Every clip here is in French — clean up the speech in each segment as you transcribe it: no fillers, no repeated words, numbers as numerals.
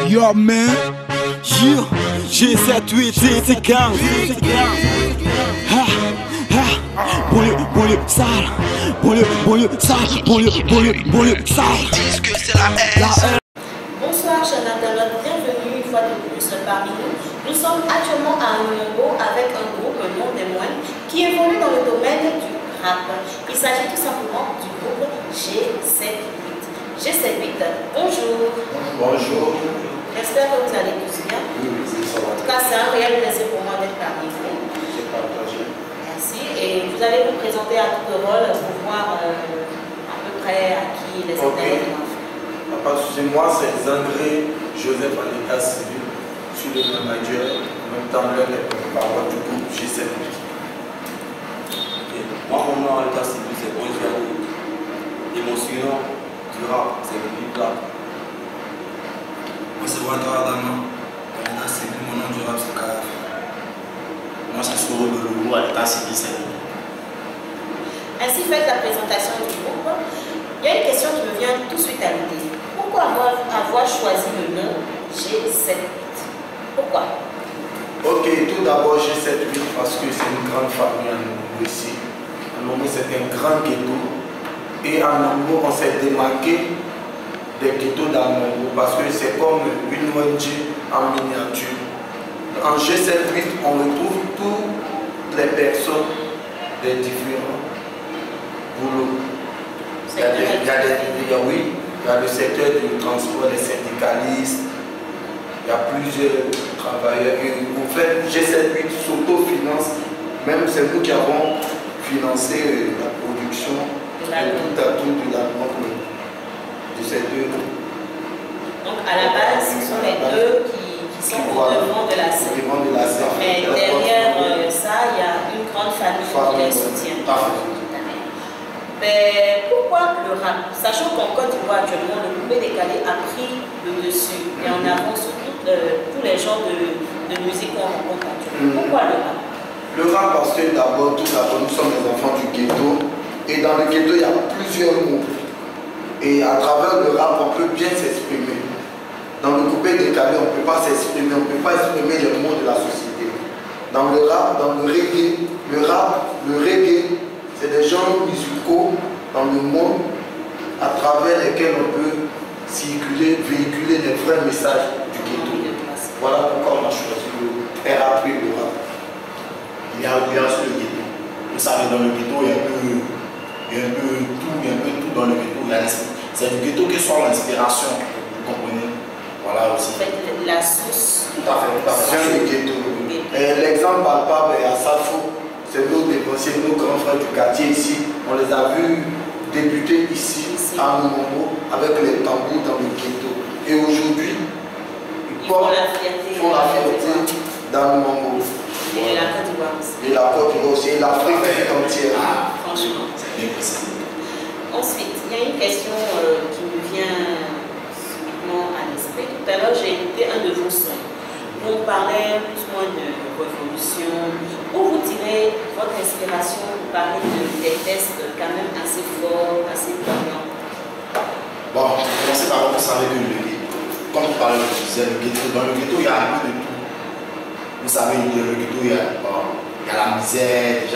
Yo man, yo, G7, 8, c'est 15. Banlieue sale, banlieue sale, banlieue sale. Bonsoir chers internautes, bienvenue une fois de plus parmi nous. Nous sommes actuellement à Numbo avec un groupe non des moindres qui évolue dans le domaine du rap. Il s'agit tout simplement du groupe G78. G78, bonjour. Bonjour. J'espère que vous allez tous bien. Oui, ça va. En tout cas, c'est un réel plaisir pour moi d'être parmi vous. C'est partagé. Merci. Et vous allez vous présenter à tout rôle pour voir à peu près à qui les intérêts de l'enfant. Pas de souci. Moi, c'est Zandré Joseph à l'état civil. Je suis le manager, en même temps l'un des porte-parole du groupe G78. Moi, mon nom à l'état civil, c'est Bonjour. Et mon surnom du rap, c'est le Bibla. Moi, c'est Ouattara Dama. À l'état civil, mon nom du rap, c'est Karafi. Moi, c'est Soro de Loulou. À l'état civil, c'est lui. Ainsi fait la présentation du groupe, il y a une question qui me vient tout de suite à l'idée. Pourquoi avoir choisi le nom G78? Pourquoi? Ok, tout d'abord G78 parce que c'est une grande famille à Numbo ici. À Numbo, c'est un grand ghetto. Et à Numbo, on s'est démarqué des ghettos d'Anumbo parce que c'est comme une ONG en miniature. En G78, on retrouve toutes les personnes des différents boulots. Il y a le secteur du transport, les syndicalistes, il y a plusieurs travailleurs. Et en fait, G78 s'autofinance, même c'est nous qui avons financé la production de l'album de ces deux. Donc à la base, ce sont les deux qui sont au devant de la scène. Mais derrière ça, il y a une grande famille qui les soutient. Mais pourquoi le rap? Sachant qu'en Côte d'Ivoire actuellement, le coupé décalé a pris le dessus et en avance sur tous les genres de musique qu'on rencontre actuellement. Pourquoi le rap? Le rap parce que d'abord, nous sommes les enfants du ghetto et dans le ghetto, il y a plusieurs mots. Et à travers le rap, on peut bien s'exprimer. Dans le coupé décalé, on ne peut pas s'exprimer, on ne peut pas exprimer les mots de la société. Dans le rap, dans le reggae, le reggae, c'est des genres musicaux dans le monde à travers lesquels on peut véhiculer les vrais messages du ghetto. Voilà pourquoi on a choisi le RAP, le rap. Il y a ambiance le ghetto. Vous savez, dans le ghetto, il y a un peu tout dans le ghetto. C'est du ghetto qui sort l'inspiration, vous comprenez? Voilà aussi. La source. Tout à fait. C'est le ghetto. L'exemple palpable est à Safo. C'est nos dépensiers, nos grands frères du quartier ici. On les a vus débuter ici, à Numbo, avec les tambours dans le ghetto. Et aujourd'hui, ils font la fierté dans Numbo. Et la Côte d'Ivoire aussi. Et la Côte d'Ivoire aussi, et l'Afrique entière. Franchement. C'est bien possible. Ensuite, il y a une question qui me vient subitement à l'esprit. Tout à l'heure, j'ai écouté un de vos sons. On parlait plus ou moins de révolution. Où vous tirez votre inspiration? Vous parlez des textes quand même assez forts, assez poignants. Bon, je vais commencer par vous savez que le ghetto. Comme vous parlez, je disais, le ghetto, dans le ghetto, il y a un peu de tout. Vous savez, le ghetto, il y a la misère,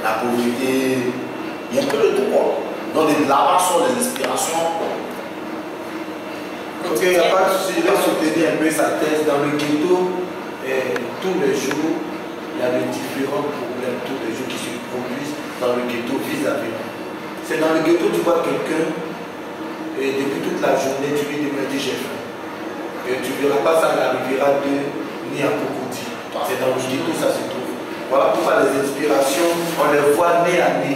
la pauvreté, il y a un peu de tout quoi. Donc là-bas sont les inspirations. Ok, il n'y a pas de souci, je vais soutenir un peu sa thèse. Dans le ghetto, tous les jours, il y a de différents problèmes, tous les jours qui se produisent dans le ghetto vis-à-vis. C'est dans le ghetto, tu vois quelqu'un, et depuis toute la journée, tu lui demandes j'ai faim. Et tu ne verras pas ça à la Riviera ni à Cocody. C'est dans le ghetto, ça se trouve. Voilà pourquoi les inspirations, on les voit nez à nez,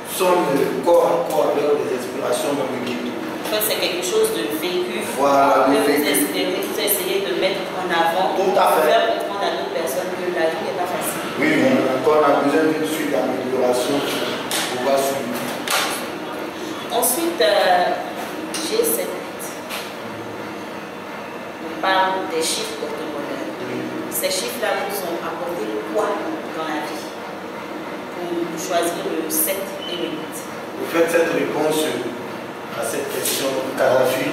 sont corps à corps avec les inspirations dans le ghetto. C'est quelque chose de vécu. Voilà, vous essayez de mettre en avant tout à fait. Faire comprendre à d'autres personnes que la vie n'est pas facile. Oui, encore on a besoin d'une suite d'amélioration pour pouvoir suivre. Ensuite, G78. On parle des chiffres porte-bonheur. Ces chiffres-là vous ont apporté quoi dans la vie pour choisir le 7 et le 8? Vous faites cette réponse à cette question, Karafi,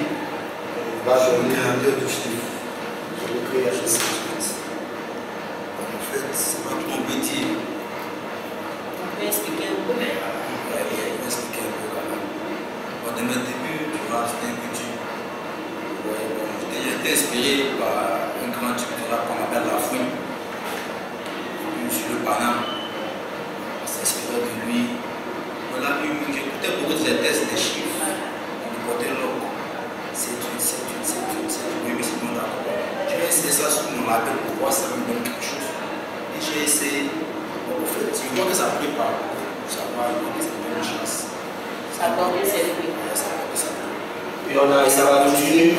va Je suis le donner créateur du chiffre. le créateur. En fait, c'est pas mon métier. On peut expliquer un peu. Il va expliquer un peu quand même. Bon, dès mes débuts, tu vois, c'était un peu dur. Ouais, bon, j'ai été inspiré par un grand type de rap qu'on appelle La Fouine. Sur le Paname. On s'inspirait de lui. Voilà, j'écoutais beaucoup de ses tests, des chiffres. On me portait l'eau. C'est une, oui, mais c'est bon d'accord. J'ai essayé ça sur mon label pour voir si ça me donne quelque chose. Et j'ai essayé. Bon, en fait, tu vois que ça plaît pas. Ça va, ça me donne une chance. Ça porte ses fruits. Ouais, ça va, ça va. Et on a utilisé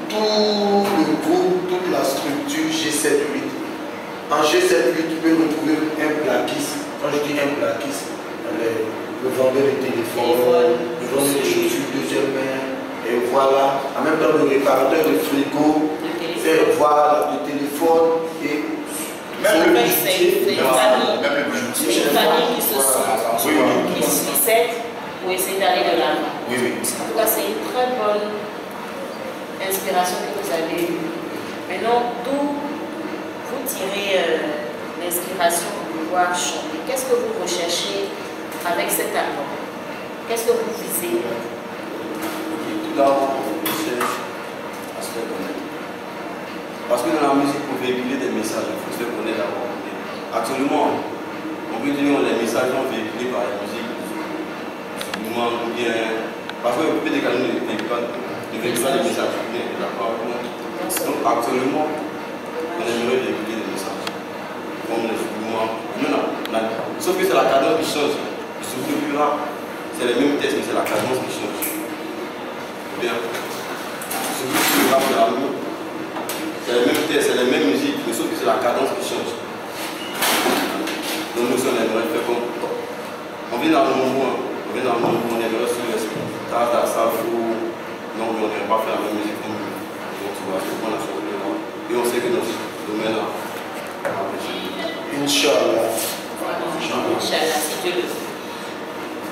tout le groupe, toute la structure G78. En G78, tu peux retrouver un plaquiste. Quand je dis un plaquiste, le vendeur de téléphone, le vendeur de chaussures deuxième main, et voilà. En même temps, le réparateur de frigo, et voilà, le téléphone, et Même le c'est une famille. Même le C'est une famille qui se soude, qui se s'aide pour essayer d'aller de l'avant. Oui, oui. En tout cas, c'est une très bonne inspiration que vous avez eue. Maintenant, d'où vous tirez l'inspiration pour pouvoir chanter? Qu'est-ce que vous recherchez avec cet album? Qu'est-ce que vous visez? Tout d'abord, on cherche à se faire connaître. Parce que dans la musique, pour véhiculer des messages, il faut se faire connaître d'abord. Actuellement, on peut dire que les messages sont véhiculés par la musique, ou bien. Parce que peut-être que nous ne véhiculons pas des messages. Donc actuellement, on aimerait véhiculer des messages. Comme les mouvements. Sauf que c'est la cadence qui change. Sauf que plus là, c'est les mêmes tests, mais c'est la cadence qui change. Bien. Sauf que le rap de l'amour, c'est les mêmes tests, c'est les mêmes musiques, mais sauf que c'est la cadence qui change. Donc nous, on aimerait faire comme. On vient dans le mouvement, on aimerait suivre les stars d'Assafou. Donc on n'aimerait pas faire la même musique comme nous. Donc tu vois, c'est pour la chose de là. Et on sait que dans ce domaine-là, Inch'Allah. Inch'Allah, si Dieu le veut.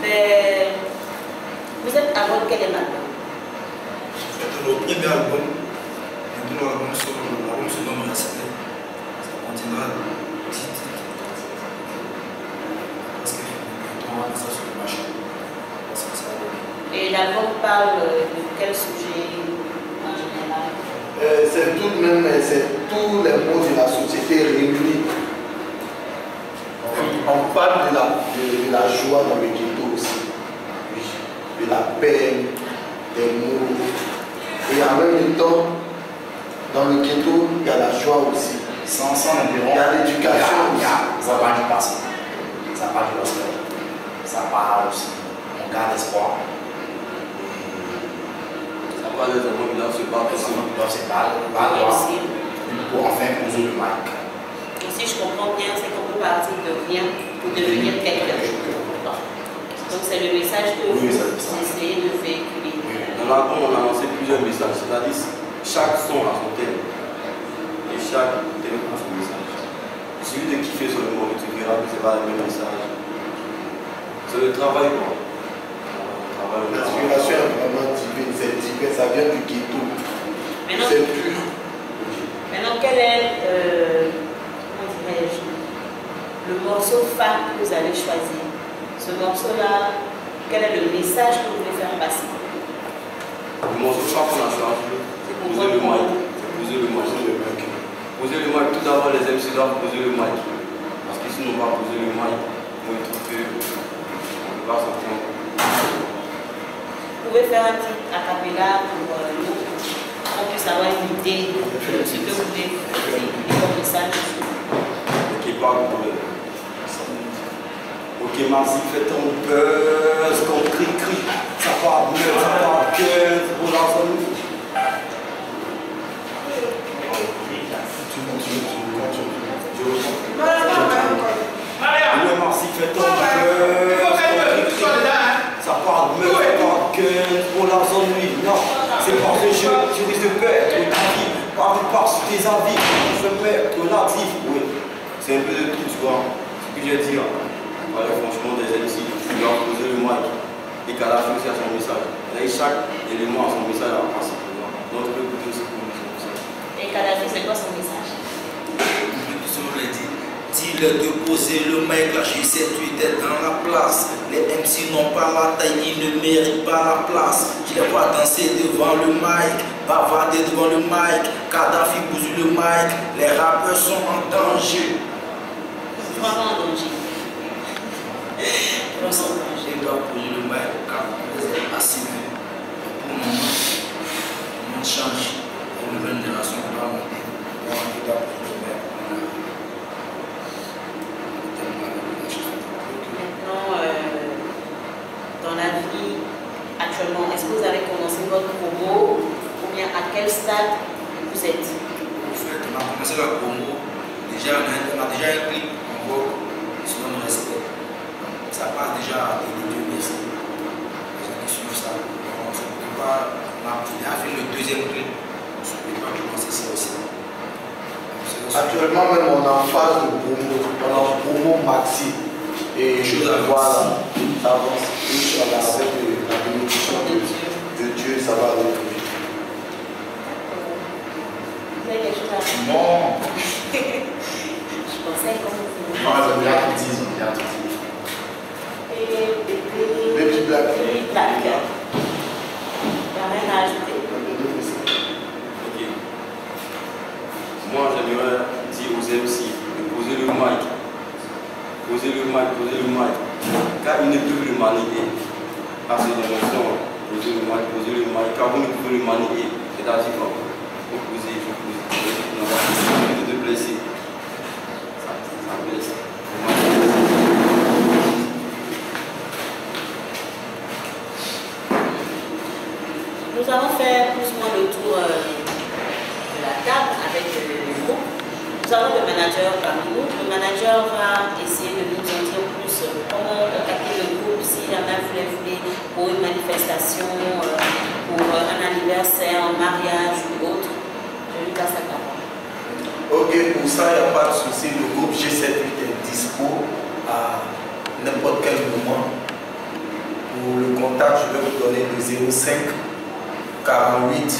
Mais vous êtes à votre quel album? C'était le premier album. Maintenant, l'album se nomme Respect. Ça continuera petit titre. Parce que on va mettre ça sur le marché. Parce que ça va. Et l'album parle de quel sujet en général? C'est tout de même, c'est tous les mots de la société réunis. On parle de la joie dans le ghetto aussi, oui, de la peine, des mots. Et en même temps, dans le ghetto, il y a la joie aussi. Sans interrompre, Il y a l'éducation. ça parle du passé, ça parle de l'hostel, ça parle aussi, on garde espoir. ça parle des hommes qui doivent se battre Les aussi. hommes doivent se battre pour enfin poser le mic. Si je comprends bien, c'est qu'on peut partir de rien pour devenir quelqu'un. Donc c'est le message que vous essayez de véhiculer. Dans l'album, on a lancé plusieurs messages, c'est-à-dire chaque son a son thème. Et chaque thème a son message. Il suffit de kiffer sur le moment et tu verras que ce n'est pas le même message. C'est le travail, quoi. L'inspiration est vraiment divine, c'est divin, ça vient du ghetto. Maintenant, C'est pur. quel est comment dirais-je, le morceau phare que vous allez choisir? Ce morceau-là, quel est le message que vous voulez faire passer? Le morceau phare qu'on a choisi, c'est poser le mic. C'est poser le mic. Poser le mic, tout d'abord les MC doivent poser le mic. Parce que s'ils n'ont pas posé le mic, ils vont trouver qu'on ne peut pas s'entendre. Vous pouvez faire un titre a cappella pour nous, qu'on puisse avoir une idée de ce que vous voulez véhiculer comme message. Ok, pas de problème. Ok, Marcy, fais ton buzz, ton cri-cri. Ça part mieux, ça part bien, pour la zone. Oui, Marcy, fais ton buzz, ton cri-cri. Ça part mieux, ça part bien, pour la zone. Non, c'est parce que tu risques de perdre ta vie. Par sur tes avis, je vais perdre la vie. Oui, c'est un peu de tout, tu vois. Ce que j'ai dit. Voilà, franchement, des MC qui doivent poser le mic et qu'à la fin, c'est à son message. Et chaque élément a son message à passer. Donc, Dis-leur de poser le mic, la G7-8 est dans la place. Les MC n'ont pas la taille, ils ne méritent pas la place. Je les vois danser devant le mic, bavarder devant le mic. Kadhafi bousille le mic, les rappeurs sont en danger. Vraiment en danger. Vraiment en danger. Ils doivent poser le mic au cas où vous êtes assez vieux. Pour le moment, le monde change. La nouvelle génération doit monter. Donc, ils doivent poser le mic. Maintenant, dans la vie, actuellement, est-ce que vous avez commencé votre promo ou bien à quel stade vous êtes? En fait, on a commencé la promo. Déjà, on a déjà un clip en vogue sur le respect. Ça passe déjà à des vidéos ici. Les gens qui suivent ça. On se prépare. On a fait le deuxième clip. On se prépare pour commencer ça aussi. Actuellement même on est en phase de promo, on est en promo maxi. Et je voilà, ça avance. Inch'Allah, avec la bénédiction de Dieu, ça va revenir. Vous avez quelque chose à dire? Non. Je pensais comme vous. Non, on vient tout dire, on vient tout dire. Et Baby Black. Baby Black. Il n'y a rien à ajouter. Ok. Moi, j'aimerais dire aux MC de poser le mic. Poser le mic. Car ils ne peuvent le manier. Parce que l'émotion, poser le mic. Car vous ne pouvez le manier. C'est-à-dire quoi? Vous posez, je pose. On va te blesser. Ça blesse. Nous allons faire plus ou moins le tour de la table avec le groupe. Nous avons le manager parmi nous. Le manager va essayer de nous en dire plus comment contacter le groupe si la main voulait pour une manifestation, pour un anniversaire, un mariage ou autre. Je lui passe la parole. Ok, pour ça, il n'y a pas de souci. Le groupe G7-8 est dispo à n'importe quel moment. Pour le contact, je vais vous donner le 05 48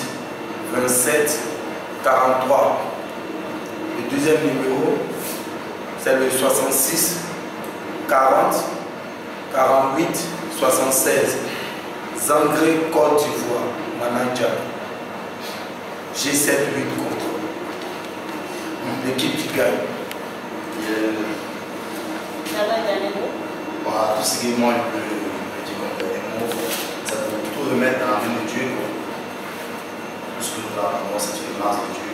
27 43. Le deuxième numéro, c'est le 66 40 48 76. Zangré, Côte d'Ivoire, manager. G7-8 contrôle. L'équipe qui gagne. Ça va être un numéro? Bah, tout ce qui est moi, je dis comme des mots, ça peut tout remettre dans la main de Dieu. Tout ce que nous avons, c'est une grâce de Dieu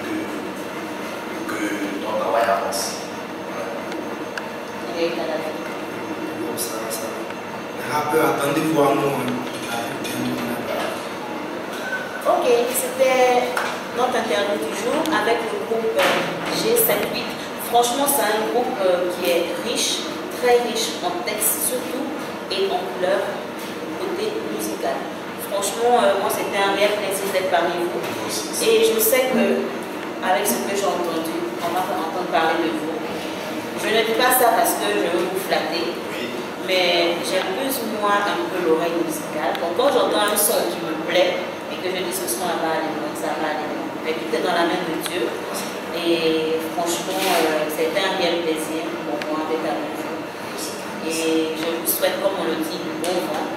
que ton travail avance. Et t'as la vie. Ça. Les rappeurs, attendez voir nous. Ok, c'était notre interview du jour avec le groupe G7-8. Franchement, c'est un groupe qui est riche, très riche en texte surtout et en couleur côté musical. Franchement, moi c'était un réel plaisir d'être parmi vous. Et je sais que avec ce que j'ai entendu, on va entendre parler de vous. Je ne dis pas ça parce que je veux vous flatter, mais j'aime plus moi un peu l'oreille musicale. Donc quand j'entends un son qui me plaît et que je dis ce son va aller loin, ça va aller loin. Mais tout est dans la main de Dieu. Et franchement, c'était un réel plaisir pour moi d'être avec vous. Et je vous souhaite, comme on le dit, du bon vent,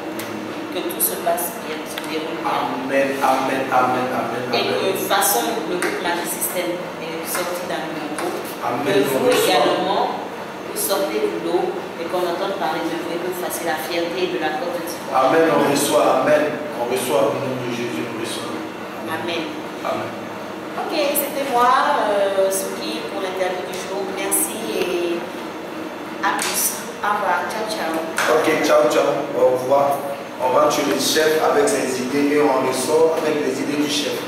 que tout se passe bien, se déroule bien. Amen, amen, amen, amen. Et que de toute façon, le groupe Magic System est sorti d'un numéro. Amen. Que vous également, vous sortez du lot et qu'on entende parler de vous et que vous fassiez la fierté de la Côte d'Ivoire. Amen, on reçoit, amen. On reçoit au nom de Jésus, on reçoit. Amen. Amen. Ok, c'était moi, Suki, pour l'interview du jour. Merci et à plus. Au revoir. Ciao, ciao. Ok, ciao, ciao. Au revoir. On va tuer le chef avec ses idées et on ressort avec les idées du chef.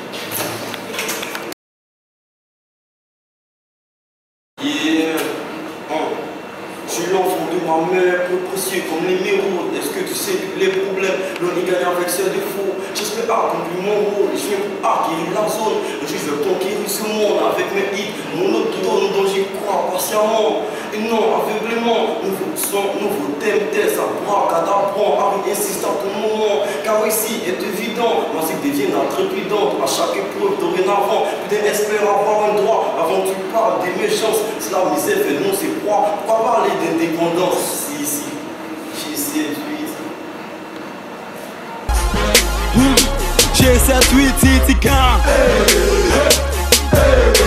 Je suis l'enfant de ma mère, peu précieux comme les méros. Est-ce que tu sais tous les problèmes? L'on y gagne avec ses défauts. J'espère accomplir mon rôle. Je viens pour acquérir la zone. Je veux conquérir ce monde avec mes hits, mon autotone dont j'y crois patiemment. Et non, aveuglément, nouveau son, nouveau thème, test, à bras, cadabran, avec insistant pour le moment. Car ici est évident, ma musique devient intrépidante. À chaque épreuve, dorénavant. avant. Peut-être espère avoir un droit avant que tu parles des méchances. C'est la misère fait non, c'est quoi? Pourquoi parler d'indépendance ici? G78. G78 Titika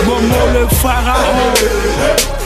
Momo le pharaon.